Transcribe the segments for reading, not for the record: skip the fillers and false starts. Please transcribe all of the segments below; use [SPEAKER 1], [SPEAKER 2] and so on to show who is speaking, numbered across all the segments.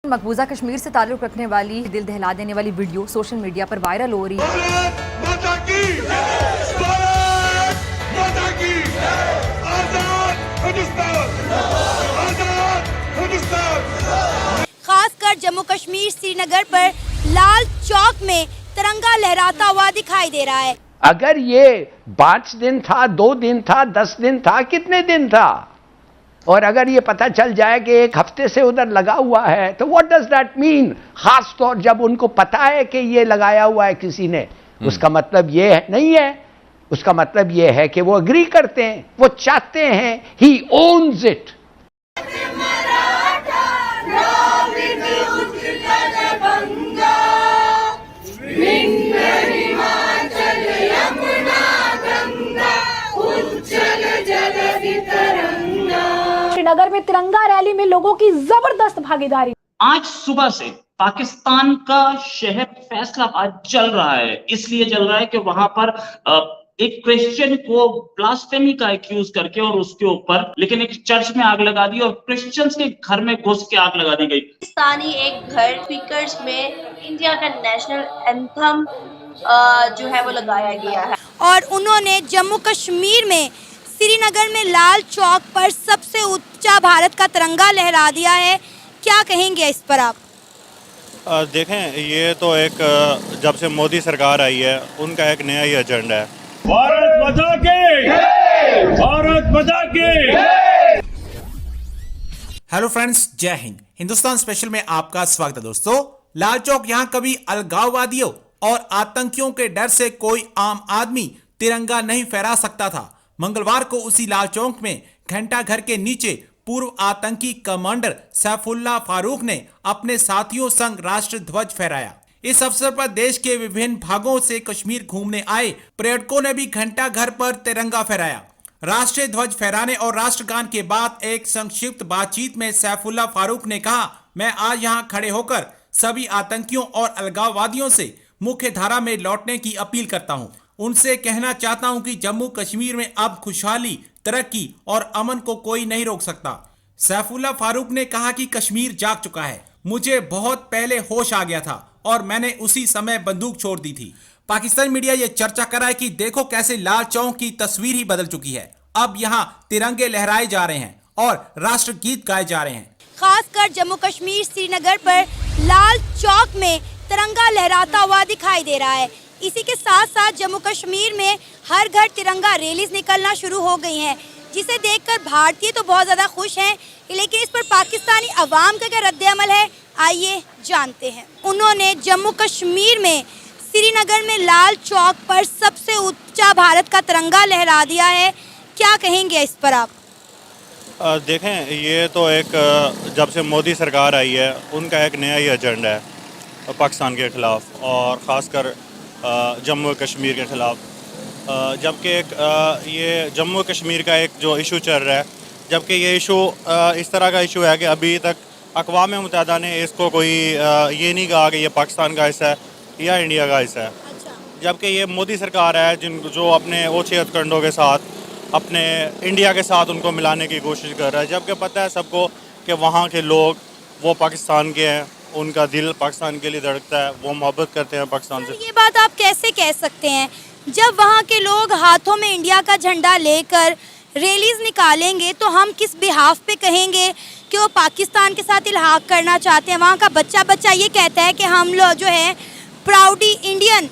[SPEAKER 1] मकबूजा कश्मीर से ताल्लुक रखने वाली दिल दहला देने वाली वीडियो सोशल मीडिया पर वायरल हो रही
[SPEAKER 2] है। खासकर जम्मू कश्मीर श्रीनगर पर लाल चौक में तिरंगा लहराता हुआ दिखाई दे रहा है।
[SPEAKER 3] अगर ये 5 दिन था, 2 दिन था, 10 दिन था, कितने दिन था, और अगर ये पता चल जाए कि 1 हफ्ते से उधर लगा हुआ है, तो व्हाट डज दैट मीन? खास तौर जब उनको पता है कि ये लगाया हुआ है किसी ने, उसका मतलब ये नहीं है, उसका मतलब ये है कि वो अग्री करते हैं, वो चाहते हैं, ही ओन्स इट।
[SPEAKER 4] श्रीनगर में तिरंगा रैली में लोगों की जबरदस्त भागीदारी।
[SPEAKER 5] आज सुबह से पाकिस्तान का शहर फैसलाबाद चल रहा है, इसलिए चल रहा है कि वहां पर एक क्रिश्चियन को ब्लास्फेमी का एक्यूज करके और उसके ऊपर लेकिन एक चर्च में आग लगा दी और क्रिश्चियंस के घर में घुस के आग लगा दी गई।
[SPEAKER 6] पाकिस्तानी एक घर स्पीकर्स में इंडिया का नेशनल एंथम जो है वो लगाया गया है।
[SPEAKER 2] और उन्होंने जम्मू कश्मीर में श्रीनगर में लाल चौक पर सबसे ऊंचा भारत का तिरंगा लहरा दिया है। क्या कहेंगे इस पर आप?
[SPEAKER 7] देखें, ये तो एक जब से मोदी सरकार आई है उनका एक नया ही एजेंडा है।
[SPEAKER 8] भारत माता की, भारत माता की।
[SPEAKER 9] हेलो फ्रेंड्स, जय हिंद। हिंदुस्तान स्पेशल में आपका स्वागत है दोस्तों। लाल चौक यहाँ कभी अलगाववादियों और आतंकियों के डर से कोई आम आदमी तिरंगा नहीं फहरा सकता था। मंगलवार को उसी लाल चौक में घंटा घर के नीचे पूर्व आतंकी कमांडर सैफुल्लाह फारूक ने अपने साथियों संग राष्ट्र ध्वज फहराया। इस अवसर पर देश के विभिन्न भागों से कश्मीर घूमने आए पर्यटकों ने भी घंटा घर पर तिरंगा फहराया। राष्ट्रीय ध्वज फहराने और राष्ट्रगान के बाद एक संक्षिप्त बातचीत में सैफुल्लाह फारूक ने कहा, मैं आज यहाँ खड़े होकर सभी आतंकियों और अलगाववादियों से मुख्य धारा में लौटने की अपील करता हूँ। उनसे कहना चाहता हूं कि जम्मू कश्मीर में अब खुशहाली, तरक्की और अमन को कोई नहीं रोक सकता। सैफुल्लाह फारूक ने कहा कि कश्मीर जाग चुका है। मुझे बहुत पहले होश आ गया था और मैंने उसी समय बंदूक छोड़ दी थी। पाकिस्तान मीडिया ये चर्चा कर रहा है कि देखो कैसे लाल चौक की तस्वीर ही बदल चुकी है। अब यहाँ तिरंगे लहराए जा रहे हैं और राष्ट्र गीत गाए जा रहे हैं।
[SPEAKER 2] खासकर जम्मू कश्मीर श्रीनगर पर लाल चौक में तिरंगा लहराता हुआ दिखाई दे रहा है। इसी के साथ साथ जम्मू कश्मीर में हर घर तिरंगा रैलीज निकलना शुरू हो गई हैं, जिसे देखकर भारतीय तो बहुत ज़्यादा खुश हैं, लेकिन इस पर पाकिस्तानी अवाम का क्या रद्द-ए-अमल है, आइए जानते हैं। उन्होंने जम्मू कश्मीर में श्रीनगर में लाल चौक पर सबसे ऊंचा भारत का तिरंगा लहरा दिया है। क्या कहेंगे इस पर आप?
[SPEAKER 7] देखें, ये तो एक जब से मोदी सरकार आई है उनका एक नया ही एजेंडा है पाकिस्तान के ख़िलाफ़ और ख़ासकर जम्मू कश्मीर के ख़िलाफ़। जबकि ये जम्मू कश्मीर का एक जो इशू चल रहा है, जबकि ये इशू इस तरह का इशू है कि अभी तक अक़वाम मुत्तहिदा ने इसको कोई ये नहीं कहा कि ये पाकिस्तान का हिस्सा है या इंडिया का हिस्सा है। जबकि ये मोदी सरकार है जो अपने ओछे हथकंडों के साथ अपने इंडिया के साथ उनको मिलाने की कोशिश कर रहा है। जबकि पता है सबको कि वहाँ के लोग वो पाकिस्तान के हैं, उनका दिल पाकिस्तान के लिए धड़कता है, वो मोहब्बत करते हैं पाकिस्तान से।
[SPEAKER 2] ये बात आप कैसे कह सकते हैं जब वहाँ के लोग हाथों में इंडिया का झंडा लेकर रैलीज निकालेंगे, तो हम किस बिहाफ पे कहेंगे कि वो पाकिस्तान के साथ इल्हाक करना चाहते हैं? वहाँ का बच्चा ये कहता है कि हम लोग जो है प्राउडी इंडियन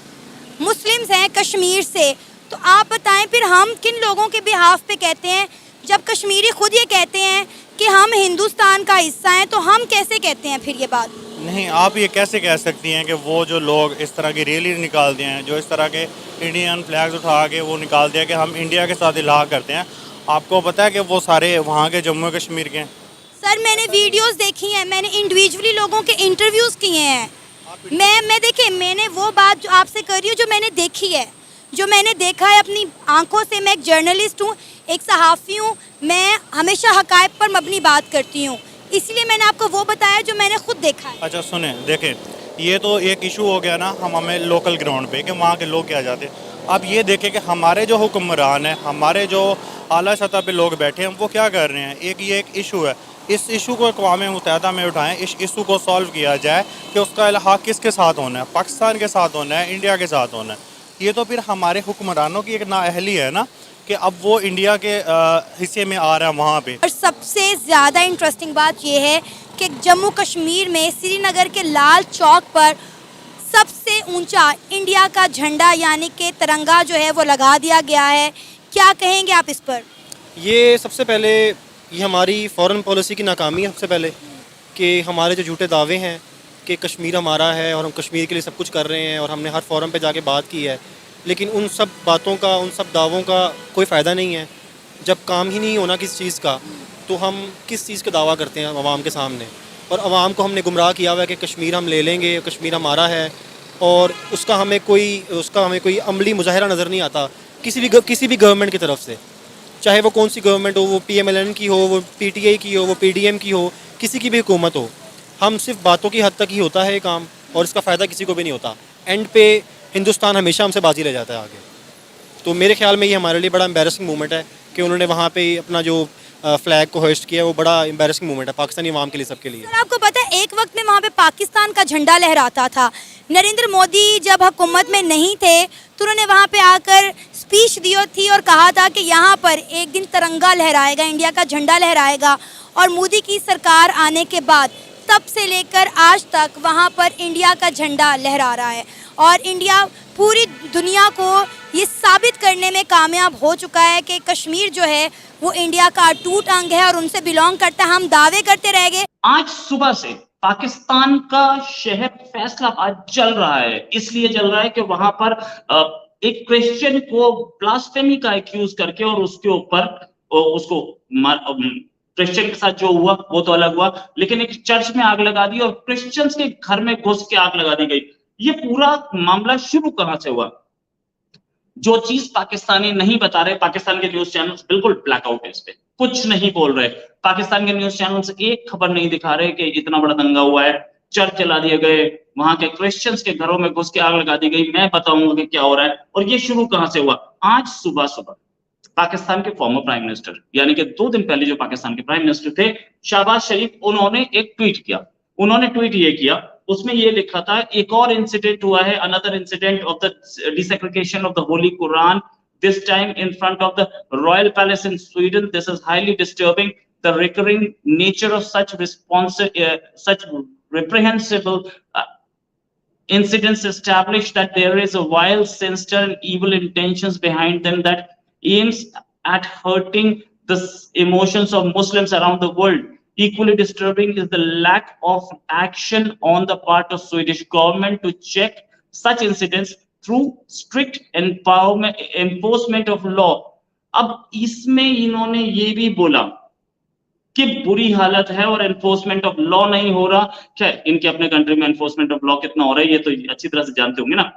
[SPEAKER 2] मुस्लिम्स हैं कश्मीर से। तो आप बताएं फिर हम किन लोगों के बिहाफ पे कहते हैं? जब कश्मीरी खुद ये कहते हैं कि हम हिंदुस्तान का हिस्सा हैं, तो हम कैसे कहते हैं फिर ये बात?
[SPEAKER 7] नहीं, आप ये कैसे कह सकती हैं कि वो जो लोग इस तरह की रैली निकालते हैं, जो इस तरह के इंडियन फ्लैग्स उठा के वो निकालते हैं कि हम इंडिया के साथ इल्हाक करते हैं, आपको पता है कि वो सारे वहाँ के जम्मू कश्मीर के हैं?
[SPEAKER 2] सर, मैंने वीडियोस देखी हैं, मैंने इंडिविजुअली लोगों के इंटरव्यूज़ किए हैं। मैं देखिए, मैंने वो बात जो आपसे कर रही हूँ जो मैंने देखी है, जो मैंने देखा है अपनी आंखों से। मैं एक जर्नलिस्ट हूँ, एक सहाफ़ी हूँ, मैं हमेशा हक़ाइक़ पर मबनी बात करती हूँ, इसलिए मैंने आपको वो बताया जो मैंने खुद देखा है।
[SPEAKER 7] अच्छा सुने, देखें, ये तो एक इशू हो गया ना हमें लोकल ग्राउंड पे कि वहाँ के लोग क्या चाहते हैं। अब ये देखें कि हमारे जो हुक्मरान हैं, हमारे जो आला सतह पे लोग बैठे हैं, वो क्या कर रहे हैं। एक ये एक इशू है इस इशू को अक़वाम मुत्तहिदा में उठाएं, इस इशू को सॉल्व किया जाए कि उसका इलाहा किसके साथ होना है, पाकिस्तान के साथ होना है, इंडिया के साथ होना है। ये तो फिर हमारे हुक्मरानों की एक नाअहली है ना कि अब वो इंडिया के हिस्से में आ रहा है वहाँ पे।
[SPEAKER 2] और सबसे ज़्यादा इंटरेस्टिंग बात यह है कि जम्मू कश्मीर में श्रीनगर के लाल चौक पर सबसे ऊंचा इंडिया का झंडा यानी कि तिरंगा जो है वो लगा दिया गया है। क्या कहेंगे आप इस पर?
[SPEAKER 10] ये सबसे पहले ये हमारी फ़ॉरेन पॉलिसी की नाकामी है। सबसे पहले कि हमारे जो झूठे दावे हैं कि कश्मीर हमारा है और हम कश्मीर के लिए सब कुछ कर रहे हैं और हमने हर फोरम पे जाके बात की है, लेकिन उन सब बातों का, उन सब दावों का कोई फ़ायदा नहीं है। जब काम ही नहीं होना किसी चीज़ का तो हम किस चीज़ का दावा करते हैं अवाम के सामने। और अवाम को हमने गुमराह किया हुआ है कि कश्मीर हम ले लेंगे, कश्मीर हमारा है, और उसका हमें कोई अमली मुजाहिरा नज़र नहीं आता किसी भी गवर्नमेंट की तरफ से, चाहे वो कौन सी गवर्नमेंट हो, वो PMLN की हो, वो PTI की हो, वो PDM की हो, किसी की भी हुकूमत हो। हम सिर्फ बातों की हद तक ही होता है ये काम और इसका फ़ायदा किसी को भी नहीं होता। एंड पे हिंदुस्तान हमेशा हमसे बाजी ले जाता है आगे। तो मेरे ख्याल में ये हमारे लिए बड़ा एम्बैरसिंग मोमेंट है कि उन्होंने वहाँ पे अपना जो फ्लैग को होस्ट किया, वो बड़ा एम्बैरसिंग मोमेंट है पाकिस्तानी अवाम के लिए, सबके लिए।
[SPEAKER 2] सर, आपको पता है एक वक्त में वहाँ पे पाकिस्तान का झंडा लहराता था। नरेंद्र मोदी जब हुकूमत में नहीं थे तो उन्होंने वहाँ पे आकर स्पीच दी थी और कहा था कि यहाँ पर एक दिन तिरंगा लहराएगा, इंडिया का झंडा लहराएगा। और मोदी की सरकार आने के बाद तब से लेकर आज तक वहाँ पर इंडिया का झंडा लहरा रहा है और इंडिया पूरी दुनिया को ये साबित करने में कामयाब हो चुका है कि कश्मीर जो है वो इंडिया का अटूट अंग है और उनसे बिलोंग करता है। हम दावे करते रह गए।
[SPEAKER 5] आज सुबह से पाकिस्तान का शहर फैसलाबाद जल रहा है, इसलिए जल रहा है कि वहां पर एक क्रिश्चियन को ब्लास्फेमी का एक्यूज करके और उसके ऊपर उसको क्रिश्चियन के साथ जो हुआ वो तो अलग हुआ, लेकिन एक चर्च में आग लगा दी और क्रिश्चियंस के घर में घुस के आग लगा दी गई। ये पूरा मामला शुरू कहां से हुआ? जो चीज पाकिस्तानी नहीं बता रहे, पाकिस्तान के न्यूज चैनल्स बिल्कुल ब्लैकआउट है, इस पे कुछ नहीं बोल रहे। पाकिस्तान के न्यूज चैनल्स एक खबर नहीं दिखा रहे कि इतना बड़ा दंगा हुआ है, चर्च जला दिए गए, वहां के क्रिश्चियंस के घरों में घुस के आग लगा दी गई। मैं बताऊंगा कि क्या हो रहा है और ये शुरू कहां से हुआ। आज सुबह सुबह पाकिस्तान के फॉर्मर प्राइम मिनिस्टर यानी कि 2 दिन पहले जो पाकिस्तान के प्राइम मिनिस्टर थे शहबाज शरीफ, उन्होंने एक ट्वीट किया। उन्होंने ट्वीट ये किया, उसमें ये लिखा था एक और इंसिडेंट हुआ है, another incident of the desecration of the holy Quran, this time in front of the royal palace in Sweden. This is highly disturbing. The recurring nature of such reprehensible incidents establish that there is a vile, sinister and evil intentions behind them that aims at hurting the emotions of Muslims around the world. Equally disturbing is the lack of action on the part of Swedish government to check such incidents through strict enforcement of law. अब इसमें इन्होंने ये भी बोला कि बुरी हालत है और एनफोर्समेंट ऑफ लॉ नहीं हो रहा। क्या इनके अपने कंट्री में एनफोर्समेंट ऑफ लॉ कितना हो रहा है ये तो अच्छी तरह से जानते होंगे ना।